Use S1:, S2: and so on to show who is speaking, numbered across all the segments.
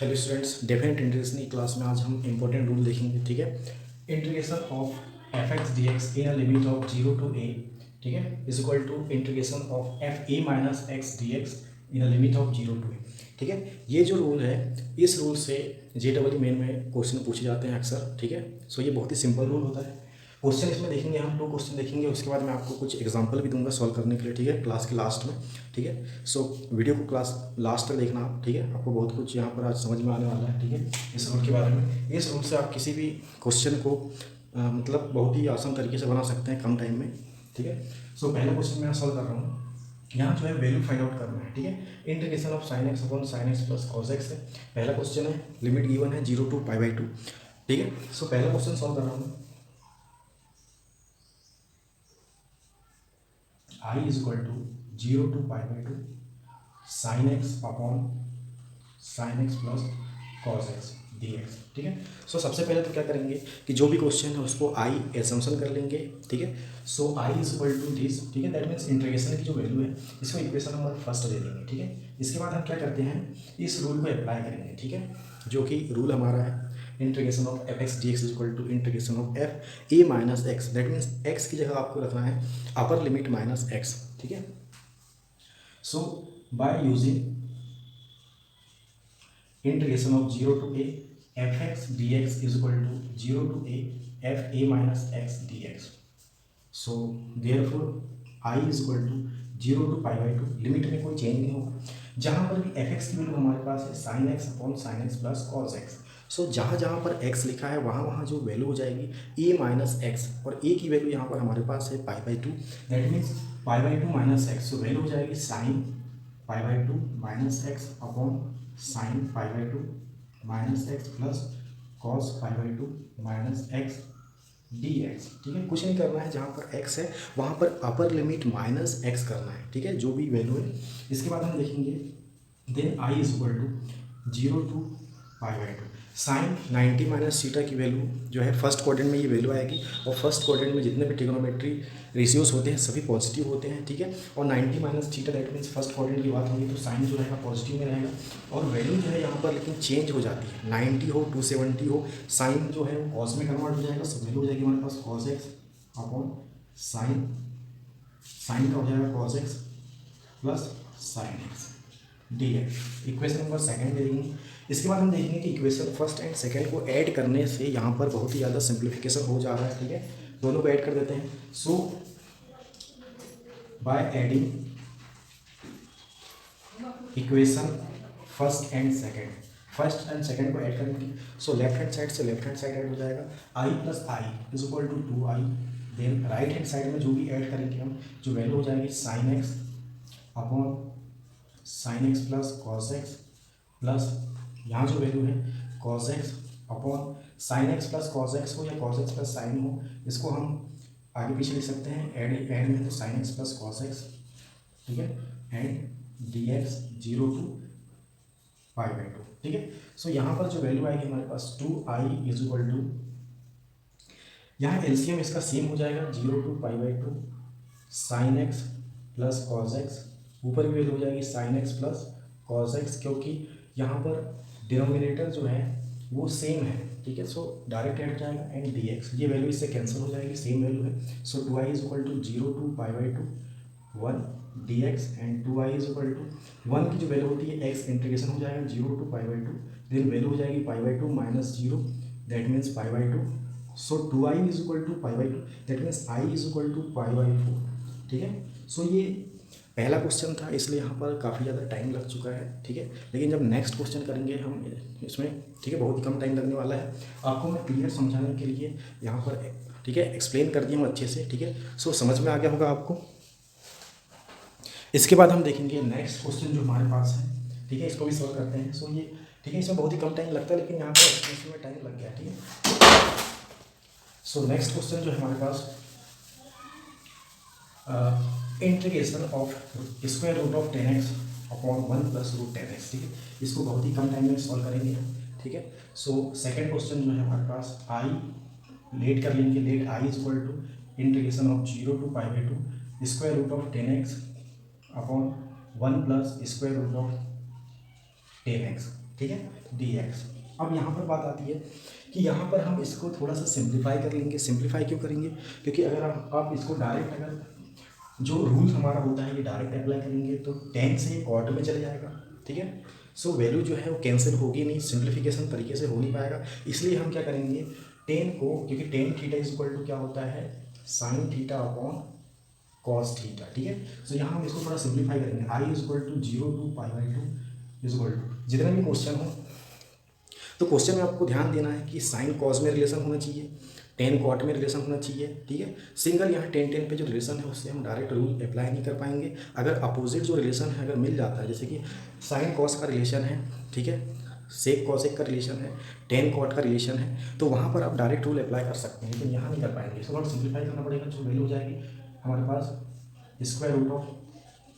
S1: Hello students, definite integration की class में आज हम इंपॉर्टेंट रूल देखेंगे। ठीक है, integration of F X D X in a limit of 0 to a, ठीक है, is equal to integration of F A minus x D X in a limit of 0 to a। ठीक है, ये जो rule है, इस रूल से JEE main में क्वेश्चन पूछे जाते हैं अक्सर। ठीक है, सो ये बहुत ही सिंपल रूल होता है। क्वेश्चन इसमें देखेंगे, हम 2 क्वेश्चन देखेंगे, उसके बाद मैं आपको कुछ एग्जांपल भी दूंगा सॉल्व करने के लिए। ठीक है, क्लास के लास्ट में। ठीक है, सो वीडियो को क्लास लास्ट तक देखना आप। ठीक है, आपको बहुत कुछ यहाँ पर आज समझ में आने वाला है। ठीक है, इस रूल के बारे में, इस रूल से आप किसी भी क्वेश्चन को मतलब बहुत ही आसान तरीके से बना सकते हैं कम टाइम में। ठीक है, सो पहला क्वेश्चन मैं सॉल्व कर रहा हूँ। यहाँ जो है वैल्यू फाइंड आउट करना है। ठीक है, integration of sine x upon sine x plus cos X है। पहला क्वेश्चन है, लिमिट गिवन है 0 to π/2। ठीक है, सो पहला क्वेश्चन सॉल्व कर रहा हूँ। I is equal to 0 to π/2 sine x upon sine x plus cos x D x. ठीक है, सो सबसे पहले तो क्या करेंगे कि जो भी क्वेश्चन है उसको आई एजम्पशन कर लेंगे। ठीक है, सो I is equal to this. ठीक है, दैट मीन्स इंटीग्रेशन की जो वैल्यू है इसको इक्वेशन नंबर फर्स्ट दे देंगे। ठीक है, इसके बाद हम क्या करते हैं, इस रूल को अप्लाई करेंगे। ठीक है, जो कि रूल हमारा है, integration of F X D X is equal to integration of F A minus X. That means X की जगह आपको रखना है अपर लिमिट माइनस एक्स। ठीक है, so by using integration of 0 to a fx dx is equal to 0 to a fa minus x dx. So therefore I is equal to 0 to π/2, limit में कोई change नहीं होगा। जहाँ पर भी fx की वैल्यू हमारे पास है sin x upon sin x plus cos x। सो जहाँ जहाँ पर x लिखा है वहाँ वहाँ जो वैल्यू हो जाएगी a माइनस एक्स, और a की वैल्यू यहाँ पर हमारे पास है π/2, that means π/2 minus x. So value हो जाएगी sin π/2 minus x upon sine π/2 minus x plus cos π/2 minus x D x. ठीक है, कुछ नहीं करना है, जहाँ पर x है वहाँ पर अपर लिमिट माइनस एक्स करना है। ठीक है, जो भी वैल्यू है। इसके बाद हम देखेंगे, then I is equal to 0 to π/2 sine 90 minus theta की वैल्यू जो है फर्स्ट क्वाड्रेंट में ये वैल्यू आएगी, और फर्स्ट क्वाड्रेंट में जितने भी ट्रिग्नोमेट्री रेशियोज होते हैं सभी पॉजिटिव होते हैं। ठीक है, और 90 minus theta that means first quadrant की बात होगी तो साइन जो रहेगा पॉजिटिव में रहेगा, और वैल्यू जो है यहाँ पर लेकिन चेंज हो जाती है। 90 हो 270 हो, साइन जो है वो कॉस में कन्वर्ट हो जाएगा। सो वैल्यू हो जाएगी हमारे पास cos x upon sine, sine का हो जाएगा cos x plus sine x D x. Equation number second दे देंगे। इसके बाद हम देखेंगे कि इक्वेशन फर्स्ट एंड सेकंड को ऐड करने से यहाँ पर बहुत ही ज़्यादा सिंप्लीफिकेशन हो जा रहा है। ठीक है, दोनों को ऐड कर देते हैं। So by adding equation first and second, first and second को ऐड करेंगे। सो लेफ्ट हैंड साइड से लेफ्ट हैंड साइड ऐड हो जाएगा, I plus I is equal to 2i। Then right hand side में जो भी ऐड करेंगे हम, जो वैल्यू हो जाएगी sine x upon sine x plus cos x plus यहाँ जो वैल्यू है cos x upon sine x plus cos x हो या कॉस एक्स प्लस साइन हो, इसको हम आगे पीछे लिख सकते हैं। एड में तो sine x plus cos x. ठीक है, एंड डी एक्स 0 to π/2। ठीक है, सो यहाँ पर जो वैल्यू आएगी हमारे पास 2i इज इक्वल टू, यहाँ एलसीएम इसका सेम हो जाएगा 0 to π/2 sine x plus cos x, ऊपर की वैल्यू हो जाएगी sine x plus cos x, क्योंकि यहाँ पर डिनोमिनेटर जो है वो सेम है। ठीक है, सो डायरेक्ट ऐड हो जाएगा एंड डी एक्स, ये वैल्यू इससे कैंसिल हो जाएगी, सेम वैल्यू है। So 2i is equal to 0 to π/2 1 D X, and 2i is equal to 1 की जो वैल्यू होती है एक्स इंटीग्रेशन हो जाएगा 0 to π/2, देन वैल्यू हो जाएगी π/2 minus 0, that means π/2। So 2i is equal to π/2, that means i is equal to π/4। ठीक है, सो ये पहला क्वेश्चन था, इसलिए यहाँ पर काफ़ी ज़्यादा टाइम लग चुका है। ठीक है, लेकिन जब नेक्स्ट क्वेश्चन करेंगे हम इसमें, ठीक है, बहुत ही कम टाइम लगने वाला है। आपको मैं क्लियर समझाने के लिए यहाँ पर, ठीक है, एक्सप्लेन कर दिया हूँ अच्छे से। ठीक है, सो समझ में आ गया होगा आपको। इसके बाद हम देखेंगे नेक्स्ट क्वेश्चन जो हमारे पास है। ठीक है, इसको भी सॉल्व करते हैं। सो ये, ठीक है, इसमें बहुत ही कम टाइम लगता है, लेकिन यहाँ पर एक्सप्लेनेशन में टाइम लग गया। ठीक है, सो नेक्स्ट क्वेश्चन जो है हमारे पास, integration of square root of 10x upon 1 plus root 10x। ठीक है, इसको बहुत ही कम टाइम में सॉल्व करेंगे हम। ठीक है, सो सेकंड क्वेश्चन जो है हमारे पास, आई लेट कर लेंगे, let I is equal to integration of 0 to π/2 square root of 10x upon 1 plus square root of 10x। ठीक है, डी एक्स। अब यहाँ पर बात आती है कि यहाँ पर हम इसको थोड़ा सा सिंप्लीफाई कर लेंगे। सिंप्लीफाई क्यों करेंगे? क्योंकि अगर आप इसको डायरेक्ट, अगर जो रूल हमारा होता है ये डायरेक्ट अप्लाई करेंगे तो टेन से ये कॉट में चले जाएगा, ठीक है। सो वैल्यू जो है वो कैंसिल होगी नहीं, सिंप्लीफिकेशन तरीके से हो नहीं पाएगा। इसलिए हम क्या करेंगे, टेन को, क्योंकि tan theta is equal to क्या होता है, sine theta upon cos theta, ठीक है। सो यहाँ हम इसको थोड़ा सिंप्लीफाई करेंगे। I is equal to 0 to pi by 2 is equal to, जितने भी क्वेश्चन हो तो क्वेश्चन में आपको ध्यान देना है कि साइन कॉस में रिलेशन होना चाहिए, टेन कॉट में रिलेशन होना चाहिए, ठीक है। सिंगल यहाँ टेन टेन पे जो रिलेशन है उससे हम डायरेक्ट रूल अप्लाई नहीं कर पाएंगे। अगर अपोजिट जो रिलेशन है अगर मिल जाता है, जैसे कि साइन कॉस का रिलेशन है, ठीक है, सेक कॉसेक का रिलेशन है, टेन कॉट का रिलेशन है, तो वहाँ पर आप डायरेक्ट रूल अप्लाई कर सकते हैं, लेकिन यहाँ नहीं कर पाएंगे। इसको थोड़ा सिंप्लीफाई करना पड़ेगा। जो वैल्यू हो जाएगी हमारे पास square root of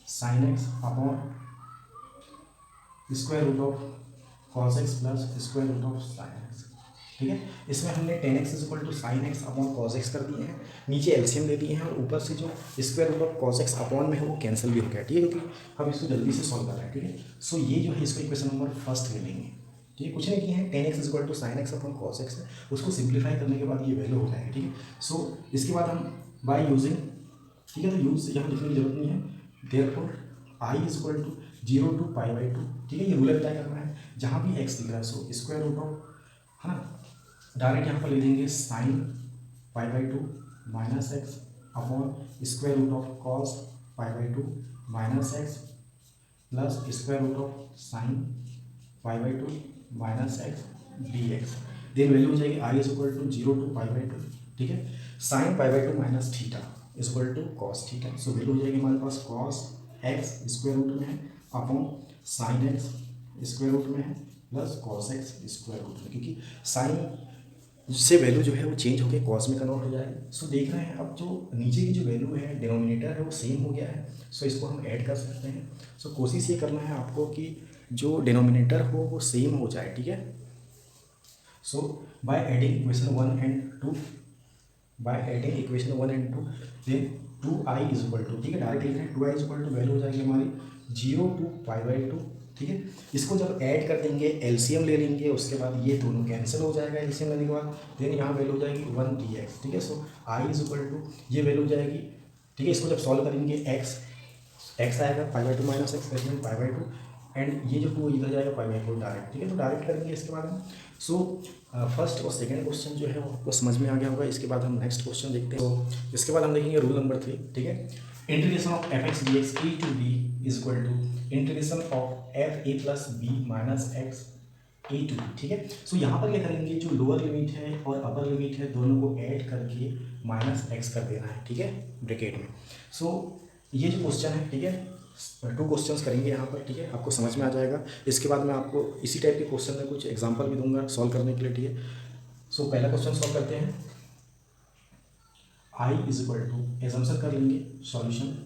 S1: sine x upon square root of cos x plus square root of sine x, ठीक है। इसमें हमने tan x is equal to sine x upon cos x कर दिए हैं, नीचे एलसीएम दे दिए हैं, और ऊपर से जो square root of cos x upon में है वो कैंसिल भी हो गया, ठीक है, क्योंकि हम इसको जल्दी से सॉल्व कर रहे हैं, ठीक है। सो ये जो है इसको इक्वेशन नंबर फर्स्ट ले लेंगे, ठीक है। कुछ नहीं किया है, tan x is equal to sine x upon cos X है, उसको सिंप्लीफाई करने के बाद ये वैल्यू हो जाएगी, ठीक है। सो इसके बाद हम बाय यूजिंग, ठीक है, तो यूज यहाँ लिखने की जरूरत नहीं है, therefore I is equal to 0 to pi by 2, ठीक है, ये रूल अप्लाई करना है। जहाँ भी एक्स दिख रहा है सो स्क्वायर रूट ऑफ, है ना, डायरेक्ट यहाँ पर ले लेंगे sine pi by 2 minus x upon square root of cos pi by 2 minus x plus square root of sine pi by 2 minus x D x. Then value हो जाएगी I is equal to 0 to pi by 2, ठीक है, sine pi by 2 minus theta is equal to cos theta. So value हो जाएगी हमारे पास cos x square root में है upon sine X square root में है plus cos x square root में, क्योंकि साइन से वैल्यू जो है वो चेंज होकर कॉस में कन्वर्ट हो जाएगी। सो देख रहे हैं अब जो नीचे की जो वैल्यू है डिनोमिनेटर है वो सेम हो गया है, सो इसको हम ऐड कर सकते हैं। सो कोशिश ये करना है आपको कि जो डिनोमिनेटर हो वो सेम हो जाए, ठीक है। So by adding equation 1 and 2, by adding equation 1 and 2 then 2i is equal to, ठीक है, डायरेक्ट लिख रहे हैं 2i is equal to value हो जाएगी हमारी 0 टू पाई बाई 2, ठीक है। इसको जब ऐड कर देंगे एलसीएम ले लेंगे, उसके बाद ये दोनों कैंसिल हो जाएगा एलसीएम लेने के बाद, देन यहाँ वैल्यू हो जाएगी 1 dx, ठीक है। सो आई इज इक्वल टू ये वैल्यू हो जाएगी, ठीक है। इसको जब सॉल्व करेंगे एक्स आएगा पाई by 2 minus x pi by 2, and ये जो 2 इधर जाएगा पाई बाई 4 डायरेक्ट, ठीक है। तो डायरेक्ट करेंगे इसके बाद हम। सो फर्स्ट और सेकंड क्वेश्चन जो है वो आपको समझ में आ गया होगा। इसके बाद हम नेक्स्ट क्वेश्चन देखते हैं। तो इसके बाद हम देखेंगे रूल नंबर 3, ठीक है, integration of F X D X E to B is equal to integration of F A plus B minus X A to B, ठीक है। सो यहाँ पर क्या करेंगे, जो लोअर लिमिट है और अपर लिमिट है दोनों को ऐड करके माइनस एक्स कर देना है, ठीक है, ब्रैकेट में। सो ये जो क्वेश्चन है, ठीक है, 2 क्वेश्चंस करेंगे यहाँ पर, ठीक है, आपको समझ में आ जाएगा। इसके बाद मैं आपको इसी टाइप के क्वेश्चन में कुछ एग्जांपल भी दूंगा सॉल्व करने के लिए, ठीक है। सो पहला क्वेश्चन सॉल्व करते हैं। आई इज इक्वल टू एजम्पशन कर लेंगे सॉल्यूशन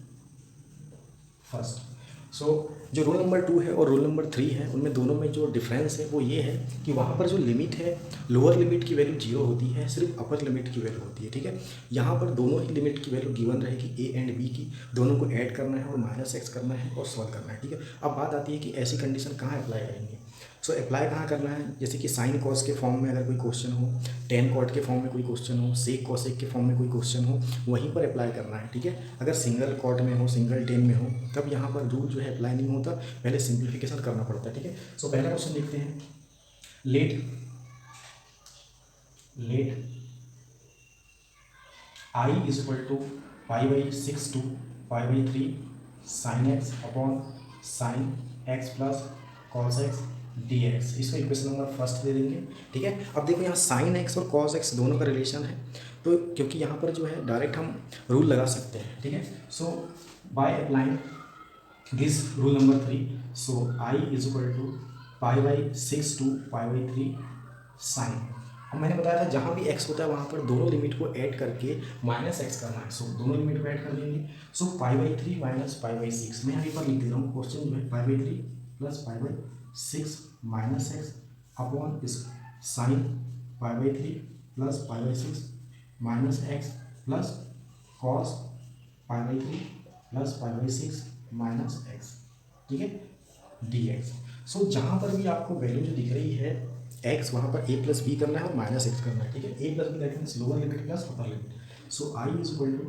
S1: फर्स्ट। सो जो रूल नंबर 2 है और रूल नंबर 3 है उनमें दोनों में जो डिफरेंस है वो ये है कि वहाँ पर जो लिमिट है लोअर लिमिट की वैल्यू 0 होती है, सिर्फ अपर लिमिट की वैल्यू होती है, ठीक है। यहाँ पर दोनों ही लिमिट की वैल्यू गिवन रहेगी ए एंड बी की, दोनों को ऐड करना है और माइनस एक्स करना है और सॉल्व करना है, ठीक है। अब बात आती है कि ऐसी कंडीशन कहाँ अप्लाई करेंगे। सो अप्लाई कहाँ करना है, जैसे कि साइन कॉस के फॉर्म में अगर कोई क्वेश्चन हो, टेन कॉट के फॉर्म में कोई क्वेश्चन हो, सेक कॉसेक के फॉर्म में कोई क्वेश्चन हो, वहीं पर अप्लाई करना है, ठीक है। अगर सिंगल कॉट में हो, सिंगल टेन में हो, तब यहाँ पर रूल जो है अप्लाई नहीं होता, पहले सिंप्लीफिकेशन करना पड़ता है, ठीक है। सो पहला क्वेश्चन देखते हैं। Let I is equal to pi by 6 to pi by 3 sine x upon sine x plus cos x D X, इसको इक्वेशन नंबर फर्स्ट दे देंगे, ठीक है। अब देखो यहाँ साइन एक्स और कॉस एक्स दोनों का रिलेशन है, तो क्योंकि यहाँ पर जो है डायरेक्ट हम रूल लगा सकते हैं, ठीक है। So by applying this rule number 3, so I is equal to pi by 6 to pi by 3 sine. अब मैंने बताया था जहाँ भी x होता है वहाँ पर दोनों लिमिट को ऐड करके माइनस एक्स करना है। सो दोनों लिमिट को ऐड कर देंगे। So pi by 3 minus pi by 6, मैं यहाँ पर लिख दे रहा हूँ क्वेश्चन जो है pi by 3 plus pi by 6 minus x upon इस sine pi by 3 plus pi by 6 minus x plus cos pi by 3 plus pi by 6 minus x, ठीक है, डी एक्स। सो जहाँ पर भी आपको वैल्यू जो दिख रही है एक्स, वहाँ पर ए प्लस बी करना है और माइनस एक्स करना है, ठीक है। A plus B that means lower limit plus upper limit. So I is equal to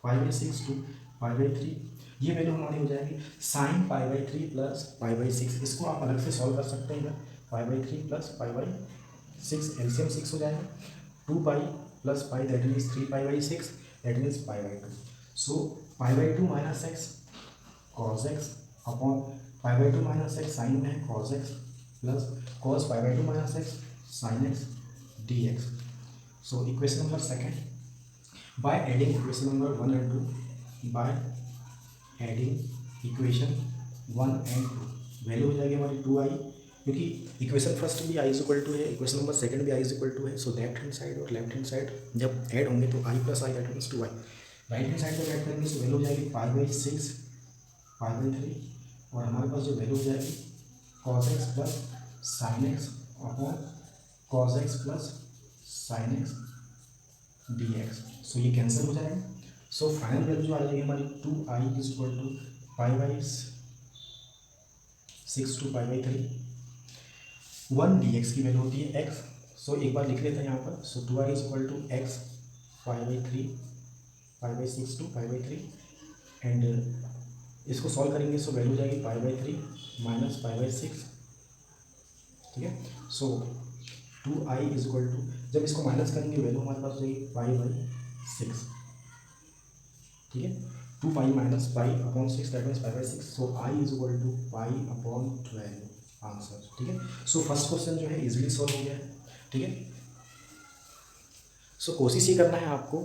S1: 5/6 to 5/3, ये वैल्यू हमारी हो जाएगी साइन π/3 प्लस π/6। इसको आप अलग से सॉल्व कर सकते हैं इधर, 5/3 प्लस π/6, एलसीएम 6 हो जाएगा। 2π plus pi that means 3π/6 that means π/2। So π/2 minus x cos x upon π/2 minus x sine में है cos x plus cos π/2 minus x sine x D x. So equation number second, by adding equation number 1 and 2, by adding equation 1 and 2 value हो जाएगी हमारी 2i, क्योंकि equation first भी i is equal to है, equation number second भी i is equal to है। सो left hand side और left hand side जब ऐड होंगे तो i plus I that means 2i। Right hand side जब ऐड करेंगे तो वैल्यू हो जाएगी π/6 π/3 और हमारे पास जो वैल्यू हो जाएगी cos x plus sine x upon cos x plus sine x D x. So ये कैंसिल हो जाएगा। सो फाइनल वैल्यू जो आ जाएगी हमारी 2i is equal to 5/6 to 5/3। 1 dx की वैल्यू होती है x। सो एक बार लिख लेते हैं यहाँ पर। So 2i is equal to x 5/3 5/6 to 5/3 and इसको सॉल्व करेंगे सो वैल्यू हो जाएगी 5/3 माइनस 5/6, ठीक है। So 2i is equal to, जब इसको माइनस करेंगे वैल्यू हमारे पास हो जाएगी 5/6, ठीक है। 2π minus pi upon 6 that means 5/6। So i is equal to π/12 answer, ठीक है। सो फर्स्ट क्वेश्चन जो है इजीली सॉल्व हो गया है, ठीक है। सो कोशिश ये करना है आपको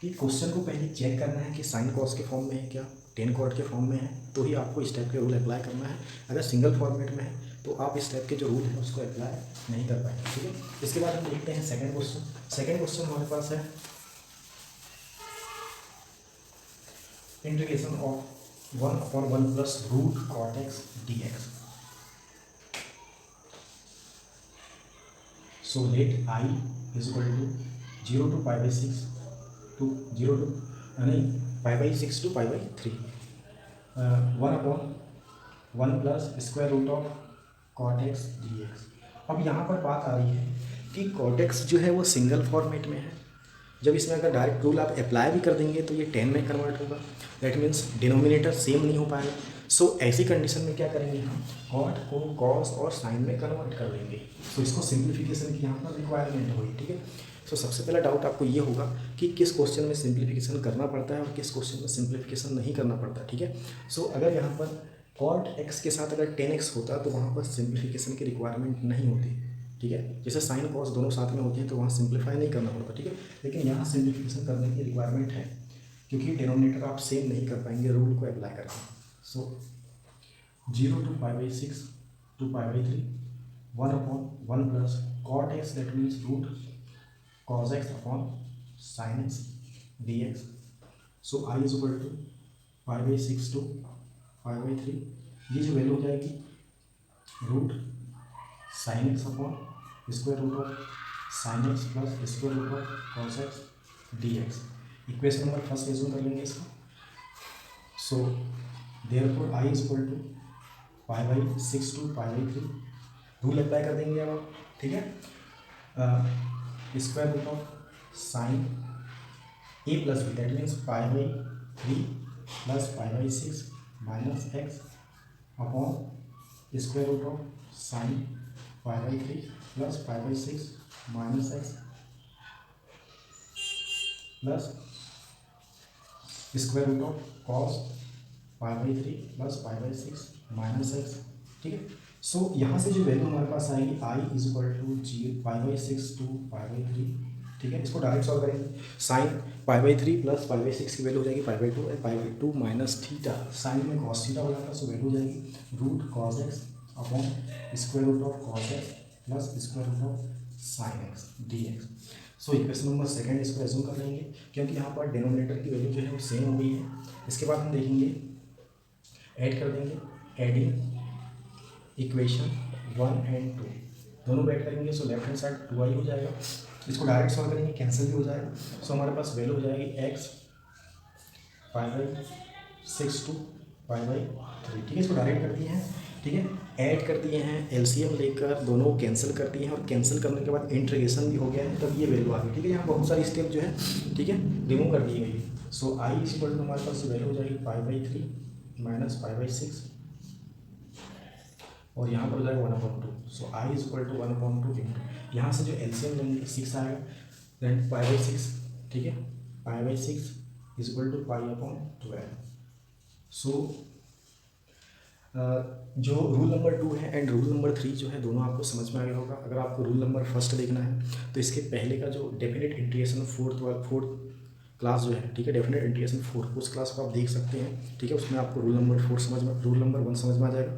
S1: कि क्वेश्चन को पहले चेक करना है कि साइन कॉस के फॉर्म में है क्या, टेन कॉट के फॉर्म में है, तो ही आपको इस टाइप के रूल अप्लाई करना है। अगर सिंगल फॉर्मेट में है तो आप इस टाइप के जो रूल है उसको अप्लाई नहीं कर पाएंगे, ठीक है। इसके बाद हम देखते हैं सेकंड क्वेश्चन। सेकंड क्वेश्चन हमारे पास है integration of 1/1 plus root cot x D x. So let I is equal to 0 to π/6 to 0 to π/6 to π/3 1/1 plus square root of cot x D x. अब यहाँ पर बात आ रही है कि कॉट एक्स जो है वो सिंगल फॉर्मेट में है। जब इसमें अगर डायरेक्ट रूल आप अप्लाई भी कर देंगे तो ये 10 में कन्वर्ट होगा, दैट मीन्स डिनोमिनेटर सेम नहीं हो पाएगा। सो ऐसी कंडीशन में क्या करेंगे हम, कॉट को कॉस और साइन में कन्वर्ट कर देंगे। तो इसको सिंप्लीफिकेशन की यहाँ पर रिक्वायरमेंट होगी, ठीक है। सो सबसे पहला डाउट आपको ये होगा कि किस क्वेश्चन में सिंप्लीफिकेशन करना पड़ता है और किस क्वेश्चन में सिंप्लीफिकेशन नहीं करना पड़ता, ठीक है। सो अगर यहाँ पर कॉट एक्स के साथ अगर 10x होता तो वहाँ पर सिंप्लीफिकेशन की रिक्वायरमेंट नहीं होती, ठीक है। जैसे साइन कॉस दोनों साथ में होती हैं तो वहाँ सिंप्लीफाई नहीं करना पड़ता, ठीक है। लेकिन यहाँ सिंप्लीफिकेशन करने की रिक्वायरमेंट है क्योंकि डिनोमिनेटर आप सेम नहीं कर पाएंगे रूल को अप्लाई करके। So 0 to π/6 to π/3 1/1 plus cot X that means root cos x upon sine x D x. So I is equal to 5/6 to 5/3, ये जो वैल्यू हो जाएगी root sine x upon square root of sine x plus square root of cos x D x. Equation number first assume कर लेंगे इसका। So therefore I is equal to 5/6 to 5/3 rule apply कर देंगे अब आप, ठीक है। Square root of sine A plus B that means 5/3 plus 5/6 minus x upon square root of sine 5/3 plus 5/6 minus x plus square root of cos 5/3 plus 5/6 minus x, ठीक है। So यहाँ से जो वैल्यू हमारे पास आएगी I is equal to 5/6 to 5/3, ठीक है। इसको डायरेक्ट सॉल्व करेंगे। साइन π/3 प्लस 5/6 की वैल्यू हो जाएगी π/2 और π/2 माइनस थीटा, साइन में कॉस थीटा हो जाता है। सो वैल्यू हो जाएगी root cos x upon square root of cos x plus square root of sine x D x. So equation number second इसको एज्यूम कर लेंगे क्योंकि यहाँ पर डिनोमिनेटर की वैल्यू जो है वो सेम हो गई है। इसके बाद हम देखेंगे ऐड कर देंगे, एडिंग इक्वेशन 1 and 2 दोनों ऐड करेंगे। So left hand side 2i हो जाएगा, इसको डायरेक्ट सॉल्व करेंगे कैंसिल भी हो जाएगा। सो हमारे पास वैल्यू हो जाएगी x 5/6 टू 5/3, ठीक है। इसको डायरेक्ट कर दिए हैं, ठीक है, ऐड कर दिए हैं, एलसीएम लेकर दोनों को कैंसिल कर दिए हैं और कैंसिल करने के बाद इंटीग्रेशन भी हो गया है, तब ये वैल्यू आ गई। ठीक है, यहाँ बहुत सारी स्टेप जो है, ठीक है, रिमूव कर दी गई। सो आई इज इक्वल टू हमारे पास वैल्यू हो जाएगी 5/3 माइनस 5/6 और यहाँ पर हो जाएगा 1/2। सो I is equal to 1/2 into यहाँ से जो एलसीएम लेंगे 6 आएगा, देन 5/6, ठीक है, 5/6 इज इक्वल टू 5/12। सो जो रूल नंबर 2 है एंड रूल नंबर 3 जो है दोनों आपको समझ में आ गया होगा। अगर आपको रूल नंबर फर्स्ट देखना है तो इसके पहले का जो डेफिनेट इंटीग्रेशन फोर्थ क्लास जो है, ठीक है, डेफिनेट इंटीग्रेशन 4 उस क्लास को आप देख सकते हैं। ठीक है, उसमें आपको रूल नंबर 1 समझ में आ जाएगा।